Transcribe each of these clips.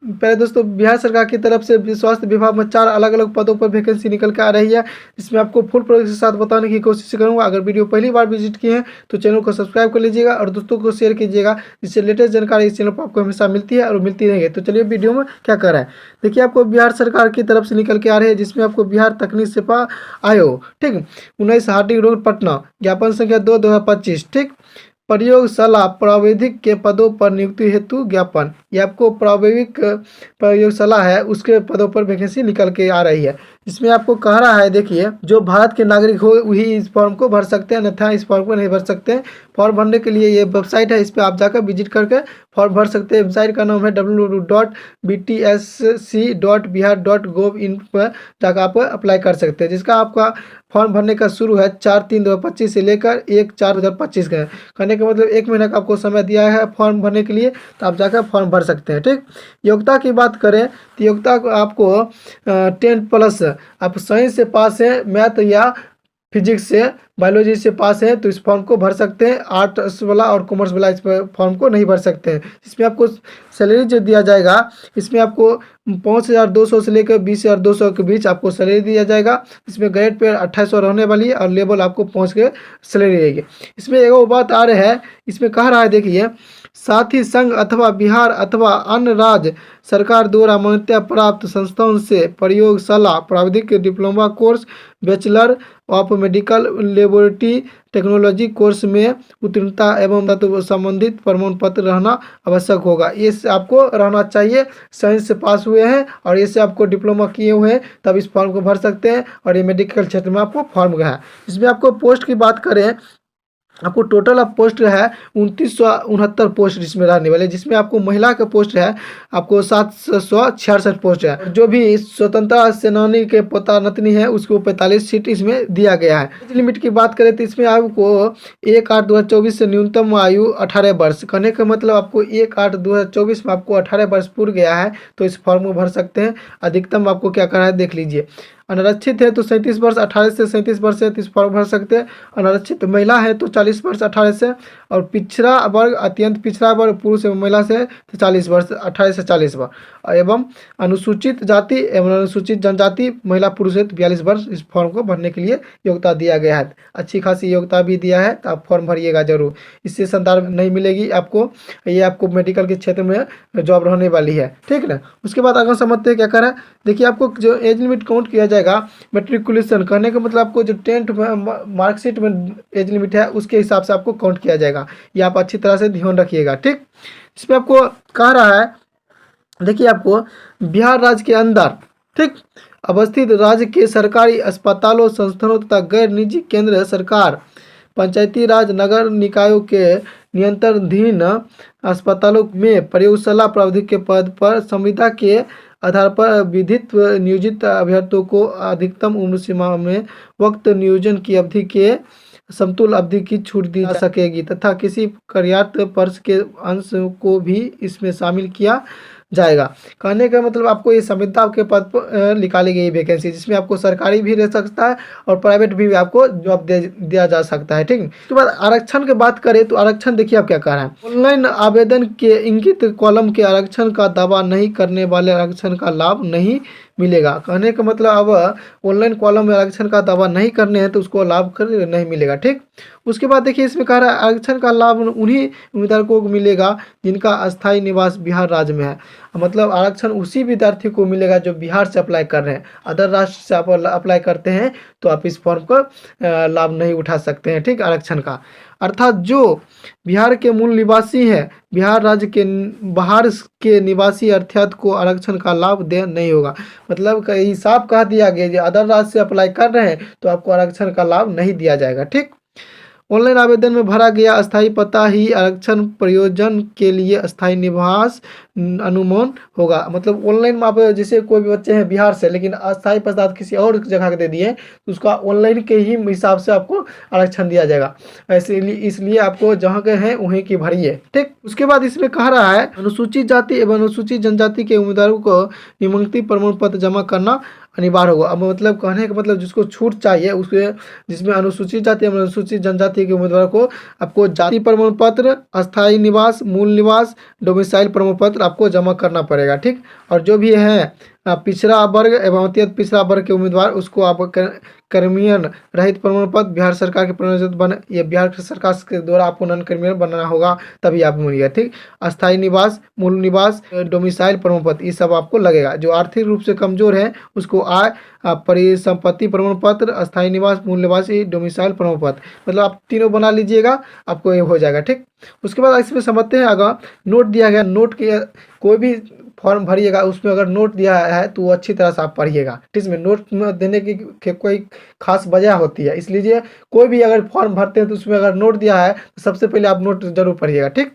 पहले दोस्तों बिहार सरकार की तरफ से स्वास्थ्य विभाग में 4 अलग अलग पदों पर वैकेंसी निकल के आ रही है। इसमें आपको फुल प्रोसेस के साथ बताने की कोशिश करूंगा। अगर वीडियो पहली बार विजिट किए हैं तो चैनल को सब्सक्राइब कर लीजिएगा और दोस्तों को शेयर कीजिएगा, जिससे लेटेस्ट जानकारी इस चैनल पर आपको हमेशा मिलती है और मिलती रहेगी। तो चलिए वीडियो में क्या कर रहा है देखिए। आपको बिहार सरकार की तरफ से निकल के आ रही है, जिसमें आपको बिहार तकनीक सेवा आयोग, ठीक, 19 हार्दिक रोड पटना, ज्ञापन संख्या 2/2025, ठीक। प्रयोगशाला प्राविधिक के पदों पर नियुक्ति हेतु ज्ञापन, ये आपको प्राविधिक प्रयोगशाला है उसके पदों पर वैकेंसी निकल के आ रही है। इसमें आपको कह रहा है देखिए, जो भारत के नागरिक हो वही इस फॉर्म को भर सकते हैं, अन्यथा इस फॉर्म को नहीं भर सकते हैं। फॉर्म भरने के लिए ये वेबसाइट है, इस पर आप जाकर विजिट करके फॉर्म भर सकते हैं। वेबसाइट का नाम है www.btsc.bihar.gov.in पर जाकर आप अप्लाई कर सकते हैं, जिसका आपका फॉर्म भरने का शुरू है 4/3/2025 से लेकर 1/4/2025 का करने का मतलब 1 महीना का आपको समय दिया है फॉर्म भरने के लिए, तो आप जाकर फॉर्म भर सकते हैं, ठीक। योग्यता की बात करें तो योग्यता को आपको 10+ आप साइंस से पास है, मैथ या फिजिक्स से, बायोलॉजी से पास है तो इस फॉर्म को भर सकते हैं। आर्ट्स वाला और कॉमर्स वाला इस फॉर्म को नहीं भर सकते हैं। इसमें आपको सैलरी जो दिया जाएगा, इसमें आपको 5,200 से लेकर 20,200 के बीच आपको सैलरी दिया जाएगा। इसमें ग्रेड पे 2800 रहने वाली है और लेवल आपको पहुंच के सैलरी रहेगी। इसमें एक बात आ रही है, इसमें कह रहा है देखिए, साथ ही संघ अथवा बिहार अथवा अन्य राज्य सरकार द्वारा मान्यता प्राप्त संस्थाओं से प्रयोगशाला प्राविधिक diploma course, bachelor of medical laboratory technology course में उत्तीर्णता एवं तत्व संबंधित प्रमाण पत्र रहना आवश्यक होगा। ये आपको रहना चाहिए, साइंस से पास हुए हैं और इससे आपको डिप्लोमा किए हुए हैं तब इस फॉर्म को भर सकते हैं। और ये मेडिकल क्षेत्र में आपको फॉर्म गया है। इसमें आपको पोस्ट की बात करें, आपको टोटल ऑफ पोस्ट है 2969 पोस्ट इसमें रहने वाले, जिसमें आपको महिला का पोस्ट है आपको 766 पोस्ट है। जो भी स्वतंत्रता सेनानी के पोता नतनी है उसको 45 सीट इसमें दिया गया है। एज लिमिट की बात करें तो इसमें आपको 1/8/2024 से न्यूनतम आयु 18 वर्ष, कहने का मतलब आपको 1/8/2024 में आपको 18 वर्ष पूरा गया है तो इस फॉर्म को भर सकते हैं। अधिकतम आपको क्या करना है देख लीजिए। अनारक्षित है तो 37 वर्ष 18 से 37 वर्ष है तो इस फॉर्म भर सकते हैं। अनारक्षित महिला है तो 40 वर्ष 18 से, और पिछड़ा वर्ग अत्यंत पिछड़ा वर्ग पुरुष एवं महिला से तो 40 वर्ष 18 से 40 वर्ष, एवं अनुसूचित जाति एवं अनुसूचित जनजाति महिला पुरुष है तो 42 वर्ष इस फॉर्म को भरने के लिए योग्यता दिया गया है। अच्छी खासी योग्यता भी दिया है तो आप फॉर्म भरिएगा जरूर। इससे संदर्भ नहीं मिलेगी आपको, ये आपको मेडिकल के क्षेत्र में जॉब रहने वाली है, ठीक है ना। उसके बाद अगर समझते हैं क्या करें देखिए, आपको जो एज लिमिट काउंट किया जाएगा मेट्रिकुलेशन करने का मतलब आपको जो 10th मार्कशीट में एज लिमिट है उसके हिसाब से आपको काउंट किया जाएगा। ये आप अच्छी तरह से ध्यान रखिएगा, ठीक। इसमें आपको कह रहा है देखिए, आपको बिहार राज्य के अंदर, ठीक, अवस्थित राज्य के सरकारी अस्पतालों, संस्थानों तथा गैर निजी केंद्र सरकार, पंचायती राज, नगर निकायों के नियंत्रणाधीन अस्पतालों में प्रयोगशाला प्राविधिक के पद पर संविदा के आधार पर विधित नियोजित अभ्यर्थियों को अधिकतम उम्र सीमा में वक्त नियोजन की अवधि के समतुल्य अवधि की छूट दी जा सकेगी तथा किसी कार्यार्थ वर्ष के अंश को भी इसमें शामिल किया जाएगा। कहने का मतलब आपको ये संविदा के पद पर निकाली गई वैकेंसी, जिसमें आपको सरकारी भी रह सकता है और प्राइवेट भी आपको जॉब दिया जा सकता है, ठीक। उसके बाद आरक्षण की बात करें तो आरक्षण देखिए आप क्या कह रहे हैं। ऑनलाइन आवेदन के इंगित कॉलम के आरक्षण का दावा नहीं करने वाले आरक्षण का लाभ नहीं मिलेगा। कहने का मतलब अब ऑनलाइन कॉलम में आरक्षण का दावा नहीं करने हैं तो उसको लाभ नहीं मिलेगा, ठीक। उसके बाद देखिए, इसमें कह रहा है आरक्षण का लाभ उन्हीं उम्मीदवारों को मिलेगा जिनका अस्थायी निवास बिहार राज्य में है। मतलब आरक्षण उसी विद्यार्थी को मिलेगा जो बिहार से अप्लाई कर रहे हैं। अदर राष्ट्र से आप अप्लाई करते हैं तो आप इस फॉर्म का लाभ नहीं उठा सकते हैं, ठीक, आरक्षण का। अर्थात जो बिहार के मूल निवासी हैं, बिहार राज्य के बाहर के निवासी अर्थात को आरक्षण का लाभ दे नहीं होगा। मतलब कहीं साफ कह दिया गया जो अदर राज्य से अप्लाई कर रहे हैं तो आपको आरक्षण का लाभ नहीं दिया जाएगा, ठीक। ऑनलाइन आवेदन में भरा गया अस्थायी पता ही आरक्षण प्रयोजन के लिए अस्थायी निवास अनुमान होगा। मतलब ऑनलाइन में आप जैसे कोई भी बच्चे हैं बिहार से लेकिन अस्थायी पता किसी और जगह दे दिए तो उसका ऑनलाइन के ही हिसाब से आपको आरक्षण दिया जाएगा। इसलिए आपको जहाँ के हैं वहीं की भरिए, ठीक। उसके बाद इसमें कह रहा है अनुसूचित जाति एवं अनुसूचित जनजाति के उम्मीदवारों को निमंत्रित प्रमाण पत्र जमा करना अनिवार्य होगा। अब मतलब कहने का मतलब जिसको छूट चाहिए उसके, जिसमें अनुसूचित जाति एवं अनुसूचित जनजाति के उम्मीदवार को आपको जाति प्रमाण पत्र, अस्थायी निवास, मूल निवास, डोमिसाइल प्रमाण पत्र आपको जमा करना पड़ेगा, ठीक। और जो भी है पिछड़ा वर्ग एवं अत्यंत पिछड़ा वर्ग के उम्मीदवार, उसको आप कर्मियन रहित प्रमाण पत्र बिहार सरकार के प्रणोदित बने, ये बिहार सरकार के द्वारा आपको नॉन क्रिमिनल बनाना होगा तभी आपको मिलेगा, ठीक। अस्थायी निवास, मूल निवास, डोमिसाइल प्रमाण पत्र, ये सब आपको लगेगा। जो आर्थिक रूप से कमजोर है उसको आय परिसंपत्ति प्रमाण पत्र, अस्थायी निवास, मूल निवासी, डोमिसाइल प्रमाण पत्र, मतलब आप तीनों बना लीजिएगा, आपको ये हो जाएगा, ठीक। उसके बाद इसमें समझते हैं, अगर नोट दिया गया, नोट के कोई भी फॉर्म भरिएगा उसमें अगर नोट दिया है तो वो अच्छी तरह से आप पढ़िएगा, ठीक। इसमें नोट देने की कोई खास वजह होती है, इसलिए कोई भी अगर फॉर्म भरते हैं तो उसमें अगर नोट दिया है तो सबसे पहले आप नोट जरूर पढ़िएगा, ठीक।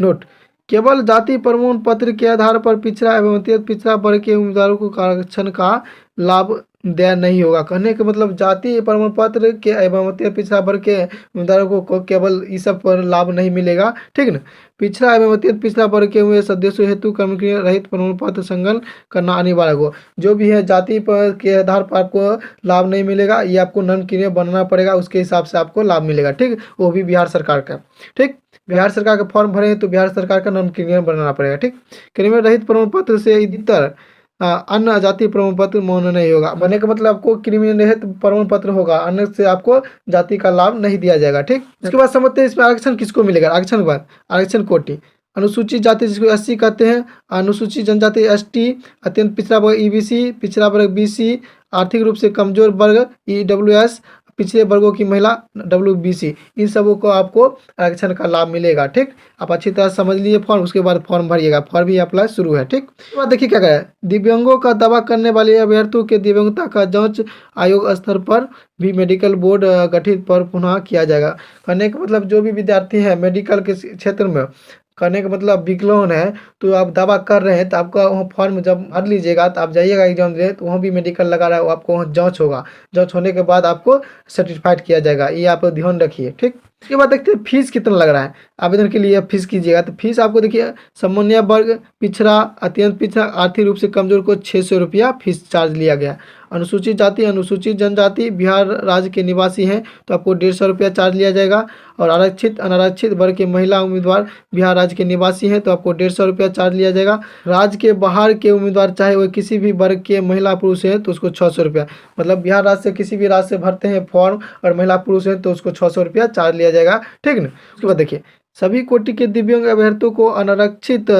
नोट, केवल जाति प्रमाण पत्र के आधार पर पिछड़ा एवं अत्यंत पिछड़ा वर्ग के उम्मीदवारों को आरक्षण का लाभ देय नहीं होगा। कहने का मतलब जाति प्रमाण पत्र के एवं अत्यंत पिछड़ा वर्ग के उम्मीदवारों को केवल इस सब पर लाभ नहीं मिलेगा, ठीक ना। पिछड़ा एवं अत्यंत पिछड़ा वर्ग के हुए सदस्यों हेतु कर्मचारी रहित प्रमाण पत्र संकलन करना अनिवार्य हो। जो भी है जाति पर के आधार पर आपको लाभ नहीं मिलेगा, ये आपको नॉन क्रिमिनल बनना पड़ेगा, उसके हिसाब से आपको लाभ मिलेगा, ठीक। वो भी बिहार सरकार का, ठीक। बिहार सरकार का फॉर्म भरे तो बिहार सरकार का नॉन क्रिमिनल बनाना पड़ेगा, ठीक। क्रिमिनल रहित प्रमाण पत्र से इतर अन्य जाति प्रमाण पत्र मान्य नहीं होगा। बनने का मतलब आपको क्रिमिनल रहित प्रमाण पत्र होगा, अन्य से आपको जाति का लाभ नहीं दिया जाएगा, ठीक। उसके बाद समझते हैं इसमें आरक्षण किसको मिलेगा। आरक्षण के बाद आरक्षण कोटि, अनुसूचित जाति जिसको एससी कहते हैं, अनुसूचित जनजाति एसटी, अत्यंत पिछड़ा वर्ग ईबीसी, पिछड़ा वर्ग बीसी, आर्थिक रूप से कमजोर वर्ग ईडब्ल्यूएस, पिछड़े वर्गों की महिला डब्ल्यूबीसी, इन सबों को आपको आरक्षण का लाभ मिलेगा, ठीक। आप अच्छी तरह समझ लिए फॉर्म, उसके बाद फॉर्म भरिएगा, फॉर्म भी अप्लाई शुरू है, ठीक। उसके बाद देखिए क्या कह रहा है, दिव्यांगों का दावा करने वाले अभ्यर्थियों के दिव्यांगता का जांच आयोग स्तर पर भी मेडिकल बोर्ड गठित पर पुनः किया जाएगा। कहने का मतलब जो भी विद्यार्थी है मेडिकल के क्षेत्र में, करने का मतलब विकलांग है तो आप दावा कर रहे हैं तो आपका वहाँ फॉर्म जब भर लीजिएगा तो आप जाइएगा एग्जाम देने, तो वहाँ भी मेडिकल लगा रहा है, आपको वहाँ जांच होगा, जांच होने के बाद आपको सर्टिफाइड किया जाएगा, ये आप ध्यान रखिए, ठीक। उसके बाद देखते हैं फीस कितना लग रहा है आवेदन के लिए। फीस कीजिएगा तो फीस आपको देखिए, सामान्य वर्ग, पिछड़ा, अत्यंत पिछड़ा, आर्थिक रूप से कमजोर को 600 रुपया फीस चार्ज लिया गया। अनुसूचित जाति, अनुसूचित जनजाति, बिहार राज्य के निवासी हैं तो आपको 150 रुपया चार्ज लिया जाएगा। और आरक्षित अनारक्षित वर्ग के महिला उम्मीदवार बिहार राज्य के निवासी हैं तो आपको 150 रुपया चार्ज लिया जाएगा। राज्य के बाहर के उम्मीदवार चाहे वो किसी भी वर्ग के महिला पुरुष हैं तो उसको 600 रुपया, मतलब बिहार राज्य से किसी भी राज्य से भरते हैं फॉर्म और महिला पुरुष हैं तो उसको 600 रुपया चार्ज लिया जाएगा, ठीक ना। उसके बाद देखिए, सभी कोटि के दिव्यांग अभ्यर्थियों को अनारक्षित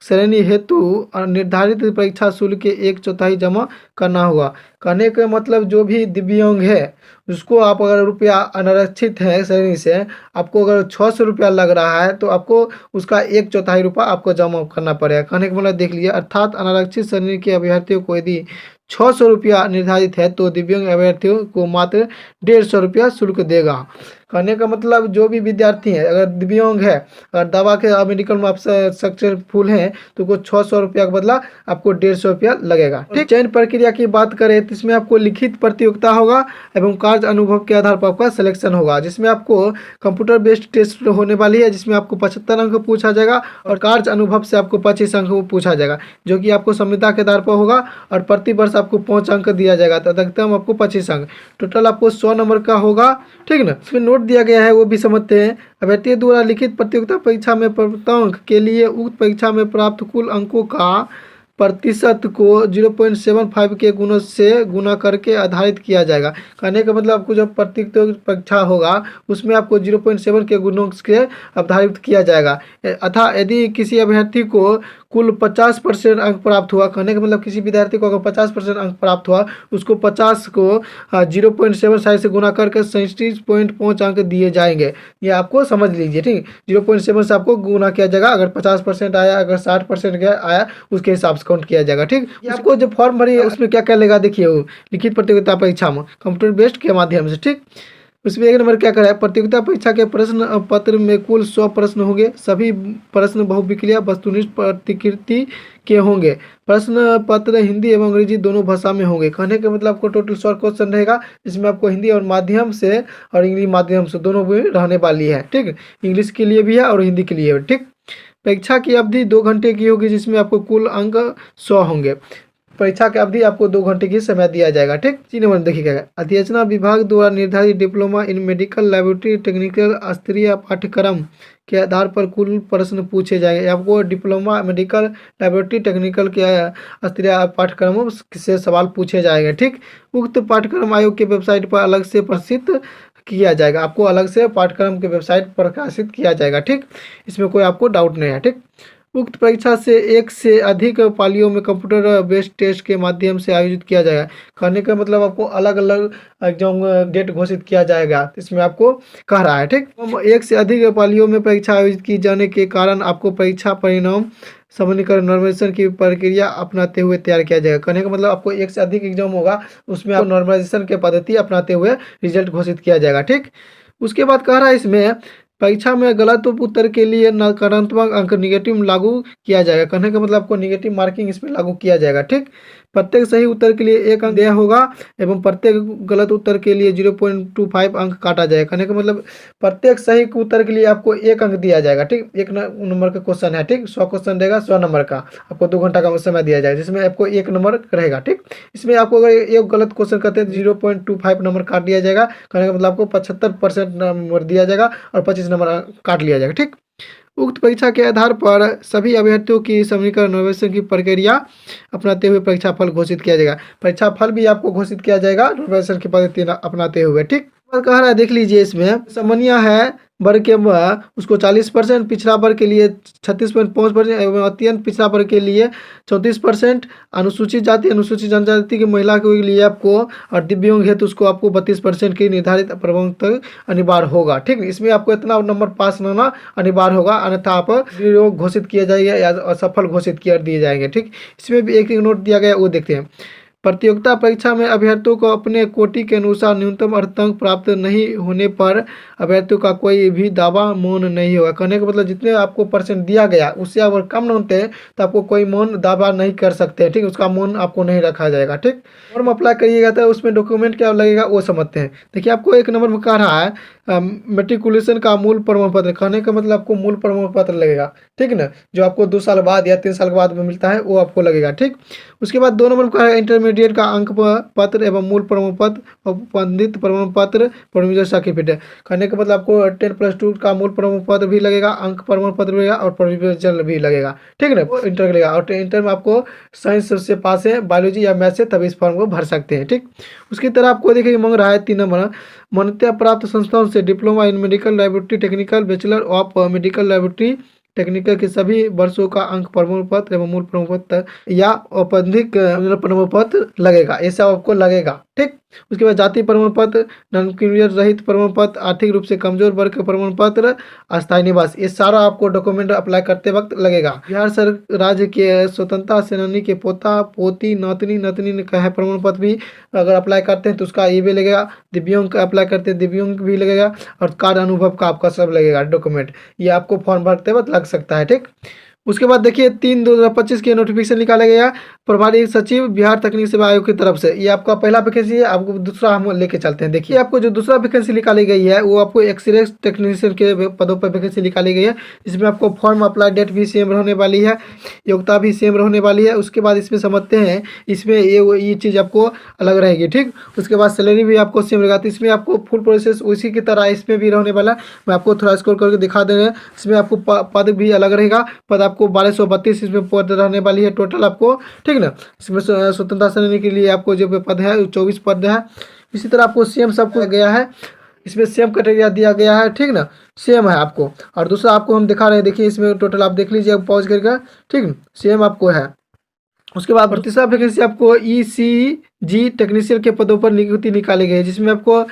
श्रेणी हेतु निर्धारित परीक्षा शुल्क के 1/4 जमा करना होगा। कहने का मतलब जो भी दिव्यांग है उसको आप अगर रुपया अनारक्षित है श्रेणी से, आपको अगर 600 रुपया लग रहा है तो आपको उसका 1/4 रुपया आपको जमा करना पड़ेगा। कहने का मतलब देख लीजिए, अर्थात अनारक्षित श्रेणी के अभ्यर्थियों को यदि 600 रुपया निर्धारित है तो दिव्यांग अभ्यर्थियों को मात्र 150 रुपया शुल्क देगा। कहने का मतलब जो भी विद्यार्थी है अगर दिव्यांग है, अगर दवा के मेडिकल में आप सक्सेसफुल हैं तो को 600 रुपया के बदला आपको 150 रुपया लगेगा, ठीक। चयन प्रक्रिया की बात करें तो इसमें आपको लिखित प्रतियोगिता होगा एवं कार्य अनुभव के आधार पर आपका सिलेक्शन होगा, जिसमें आपको कंप्यूटर बेस्ड टेस्ट होने वाली है, जिसमें आपको 75 अंक पूछा जाएगा और कार्य अनुभव से आपको 25 अंक पूछा जाएगा, जो कि आपको संविदा के आधार पर होगा। और प्रति वर्ष आपको 5 अंक दिया जाएगा तो अधिकतम आपको 25 अंक, टोटल आपको 100 नंबर का होगा, ठीक ना। इसमें नोट दिया गया है वो भी समझते हैं। अभ्यर्थी द्वारा लिखित प्रतियोगिता परीक्षा में प्राप्त अंक के लिए उक्त परीक्षा में प्राप्त कुल अंकों का प्रतिशत को 0.75 के गुणों से गुना करके आधारित किया जाएगा। कहने का मतलब आपको जब प्रतियोगिता परीक्षा होगा उसमें आपको 0.7 के गुणों से आधारित किया जाएगा। अतः यदि किसी अभ्यर्थी को कुल 50% अंक प्राप्त हुआ, कहने का मतलब किसी विद्यार्थी को अगर 50% अंक प्राप्त हुआ उसको 50 को 0.75 से गुना करके 37.5 अंक दिए जाएंगे। ये आपको समझ लीजिए, ठीक। 0.7 से आपको गुना किया जाएगा, अगर 50% आया, अगर 60% गया आया उसके हिसाब से काउंट किया जाएगा, ठीक। ये आपको जो फॉर्म भरी है उसमें क्या क्या लेगा देखिए, वो लिखित प्रतियोगिता परीक्षा में कंप्यूटर बेस्ड के माध्यम से, ठीक। उसमें एक नंबर क्या करा है, प्रतियोगिता परीक्षा के प्रश्न पत्र में कुल 100 प्रश्न होंगे। सभी प्रश्न बहुविकल्पीय वस्तुनिष्ठ प्रतिकृति के होंगे। प्रश्न पत्र हिंदी एवं अंग्रेजी दोनों भाषा में होंगे। कहने के मतलब आपको टोटल 100 क्वेश्चन रहेगा, जिसमें आपको हिंदी और माध्यम से और इंग्लिश माध्यम से दोनों भी रहने वाली है, ठीक। इंग्लिश के लिए भी है और हिंदी के लिए, ठीक। परीक्षा की अवधि 2 घंटे की होगी, जिसमें आपको कुल अंक 100 होंगे। परीक्षा के अवधि आपको 2 घंटे की समय दिया जाएगा। ठीक, 3 नंबर में देखिएगा, अधिसूचना विभाग द्वारा निर्धारित diploma in medical laboratory technical स्तरीय पाठ्यक्रम के आधार पर कुल प्रश्न पूछे जाएंगे। आपको डिप्लोमा मेडिकल लैबोरेटरी टेक्निकल के स्तरीय पाठ्यक्रमों से सवाल पूछे जाएंगे। ठीक, उक्त पाठ्यक्रम आयोग के वेबसाइट पर अलग से प्रकाशित किया जाएगा। आपको अलग से पाठ्यक्रम के वेबसाइट प्रकाशित किया जाएगा। ठीक, इसमें कोई आपको डाउट नहीं है। ठीक, उक्त परीक्षा से एक से अधिक पालियों में कंप्यूटर बेस्ड टेस्ट के माध्यम से आयोजित किया जाएगा। कहने का मतलब आपको अलग अलग एग्जाम डेट घोषित किया जाएगा, इसमें आपको कह रहा है। ठीक, एक से अधिक पालियों में परीक्षा आयोजित की जाने के कारण आपको परीक्षा परिणाम समूहीकरण नॉर्मलाइजेशन की प्रक्रिया अपनाते हुए तैयार किया जाएगा। कहने का मतलब आपको एक से अधिक एग्जाम होगा, उसमें आपको नॉर्मलाइजेशन के पद्धति अपनाते हुए रिजल्ट घोषित किया जाएगा। ठीक, उसके बाद कह रहा है इसमें परीक्षा में गलत उत्तर के लिए नकारात्मक अंक निगेटिव लागू किया जाएगा। कहने का मतलब आपको निगेटिव मार्किंग इसमें लागू किया जाएगा। ठीक, प्रत्येक सही उत्तर के लिए 1 अंक दिया होगा एवं प्रत्येक गलत उत्तर के लिए 0.25 अंक काटा जाएगा। कहने का मतलब प्रत्येक सही उत्तर के लिए आपको 1 अंक दिया जाएगा। ठीक, 1 नंबर का क्वेश्चन है। ठीक, 100 क्वेश्चन रहेगा, 100 नंबर का आपको 2 घंटा का समय दिया जाएगा, जिसमें आपको 1 नंबर रहेगा। ठीक, इसमें आपको अगर एक गलत क्वेश्चन करते हैं तो 0.25 नंबर काट दिया जाएगा। कहने का मतलब आपको 75% नंबर दिया जाएगा और 25 नंबर काट लिया जाएगा। ठीक, उक्त परीक्षा के आधार पर सभी अभ्यर्थियों की समीकरण नॉर्मलाइजेशन की प्रक्रिया अपनाते हुए परीक्षा फल घोषित किया जाएगा। परीक्षा फल भी आपको घोषित किया जाएगा नॉर्मलाइजेशन की पद्धति अपनाते हुए। ठीक, कह रहा है देख लीजिए, इसमें समन्वय है वर्ग के उसको 40%, पिछड़ा वर्ग के लिए 36.5% एवं अत्यंत पिछड़ा वर्ग के लिए 34%, अनुसूचित जाति अनुसूचित जनजाति की महिला के लिए आपको और दिव्यांग हेतु उसको आपको 32% की निर्धारित प्रबंध अनिवार्य होगा। ठीक, इसमें आपको इतना नंबर पास होना अनिवार्य होगा, अन्यथा आप घोषित किया जाएगा या असफल घोषित किया दिए जाएंगे। ठीक, इसमें भी एक नोट दिया गया, वो देखते हैं। प्रतियोगिता परीक्षा में अभ्यर्थियों को अपने कोटि के अनुसार न्यूनतम अंक प्राप्त नहीं होने पर अभ्यर्थियों का कोई भी दावा मौन नहीं होगा। कहने का मतलब जितने आपको परसेंट दिया गया उससे अगर कम होते हैं तो आपको कोई मौन दावा नहीं कर सकते। ठीक, उसका मौन आपको नहीं रखा जाएगा। ठीक, फॉर्म अप्लाई करिएगा तो उसमें डॉक्यूमेंट क्या लगेगा वो समझते हैं। देखिए, आपको 1 नंबर में कह रहा है मेट्रिकुलेशन का मूल प्रमाण पत्र। कहने का मतलब आपको मूल प्रमाण पत्र लगेगा। ठीक ना, जो आपको 2 साल बाद या 3 साल के बाद में मिलता है वो आपको लगेगा। ठीक, उसके बाद 2 नंबर का इंटरमीडिएट का अंक पत्र एवं मूल प्रमाण पत्र और पंडित प्रमाण पत्र प्रोविजन सर्टिफिकेट। कहने का मतलब आपको 10+2 का मूल प्रमाण पत्र भी लगेगा, अंक प्रमाण पत्र भी लगेगा और प्रोविजन भी लगेगा। ठीक है ना, इंटर लगेगा और इंटर में आपको साइंस से पास है, बायोलॉजी या मैथ से, तभी इस फॉर्म को भर सकते हैं। ठीक, उसकी तरह आपको देखिए मांग रहा है 3 नंबर, मान्यता प्राप्त संस्थाओं से diploma in medical laboratory technical bachelor of medical laboratory technical के सभी वर्षों का अंक प्रमाण पत्र एवं मूल प्रमाण पत्र या औपबंधिक प्रमाण पत्र लगेगा, ये सब आपको लगेगा। ठीक, उसके बाद जाति प्रमाण पत्र, नॉन क्रिमिनल रहित प्रमाण पत्र, आर्थिक रूप से कमजोर वर्ग का प्रमाण पत्र, अस्थायी निवास, ये सारा आपको डॉक्यूमेंट अप्लाई करते वक्त लगेगा। बिहार राज्य के स्वतंत्रता सेनानी के पोता पोती नातनी नतनी का है प्रमाण पत्र भी अगर अप्लाई करते हैं तो उसका ये भी लगेगा। दिव्यांग का अप्लाई करते हैं दिव्यांग भी लगेगा और कार्य अनुभव का आपका सब लगेगा डॉक्यूमेंट, ये आपको फॉर्म भरते वक्त लग सकता है। ठीक, उसके बाद देखिए 3/2025 के नोटिफिकेशन निकाला गया प्रभारी सचिव बिहार तकनीक सेवा आयोग की तरफ से। ये आपका पहला वैकेंसी है, आपको दूसरा हम लेके चलते हैं। देखिए, आपको जो दूसरा वैकेंसी निकाली गई है वो आपको एक्सरे टेक्नीशियन के पदों पर वैकेंसी निकाली गई है। इसमें आपको फॉर्म अप्लाई डेट भी सेम रहने वाली है, योग्यता भी सेम रहने वाली है। उसके बाद इसमें समझते हैं, इसमें ये चीज़ आपको अलग रहेगी। ठीक, उसके बाद सैलरी भी आपको सेम रहेगा। तो इसमें आपको फुल प्रोसेस उसी की तरह इसमें भी रहने वाला है। मैं आपको थोड़ा स्क्रॉल करके दिखा दे रहे हैं। इसमें आपको पद भी अलग रहेगा, पद आपको 1232 इसमें पद रहने वाली है टोटल आपको। ठीक ना, इसमें स्वतंत्रता सेनानी के लिए आपको जो पद है 24 पद है। इसी तरह आपको सेम सबको गया है, इसमें सेम कैटेगरी दिया गया है। ठीक ना, सेम है आपको। और दूसरा आपको हम दिखा रहे हैं, देखिए इसमें टोटल आप देख लीजिए पॉज करके। ठीक, सेम आपको है। उसके बाद तीसरा वैकेंसी आपको ECG टेक्नीशियन के पदों पर नियुक्ति निकाली गई है, जिसमें आपको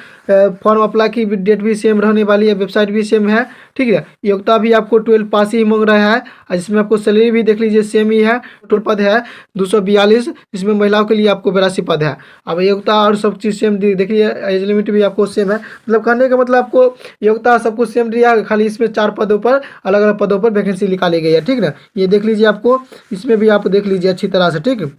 फॉर्म अप्लाई की डेट भी सेम रहने वाली है, वेबसाइट भी सेम है। ठीक है, योग्यता भी आपको 12 पास ही मांग रहा है और जिसमें आपको सैलरी भी देख लीजिए सेम ही है। टोटल पद है 242, जिसमें महिलाओं के लिए आपको 82 पद है। अब योग्यता और सब चीज़ सेम देखिए, एज लिमिट भी आपको सेम है। मतलब कहने का मतलब आपको योग्यता सब कुछ सेम दिया, खाली इसमें 4 पदों पर अलग अलग पदों पर वैकेंसी निकाली गई है। ठीक ना, ये देख लीजिए, आपको इसमें भी आप देख लीजिए अच्छी तरह से। ठीक,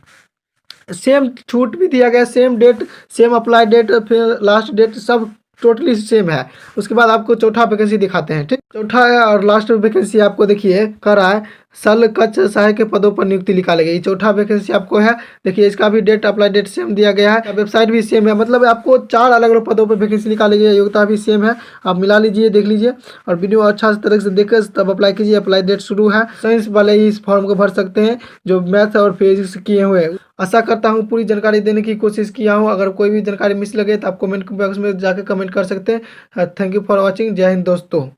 सेम छूट भी दिया गया, same date, same apply date, फिर लास्ट डेट सब टोटली सेम है। उसके बाद आपको चौथा वैकेंसी दिखाते हैं। ठीक, चौथा और लास्ट वैकेंसी आपको देखिए कर रहा है शल्यचिकित्सक सहायक के पदों पर नियुक्ति निकाली गई। चौथा वैकेंसी आपको है, देखिए इसका भी डेट अप्लाई डेट सेम दिया गया है, वेबसाइट भी सेम है, मतलब आपको 4 अलग अलग पदों पर वैकेंसी निकाली गई है, योग्यता भी सेम है। आप मिला लीजिए, देख लीजिए और वीडियो अच्छा तरह से देखकर तब अप्लाई कीजिए। अप्लाई डेट शुरू है, साइंस वाले ही इस फॉर्म को भर सकते हैं जो मैथ और फिजिक्स किए हुए हैं। आशा करता हूँ पूरी जानकारी देने की कोशिश किया हूँ। अगर कोई भी जानकारी मिस लगे तो आप कमेंट बॉक्स में जाकर कमेंट कर सकते हैं। Thank you for watching. जय हिंद दोस्तों।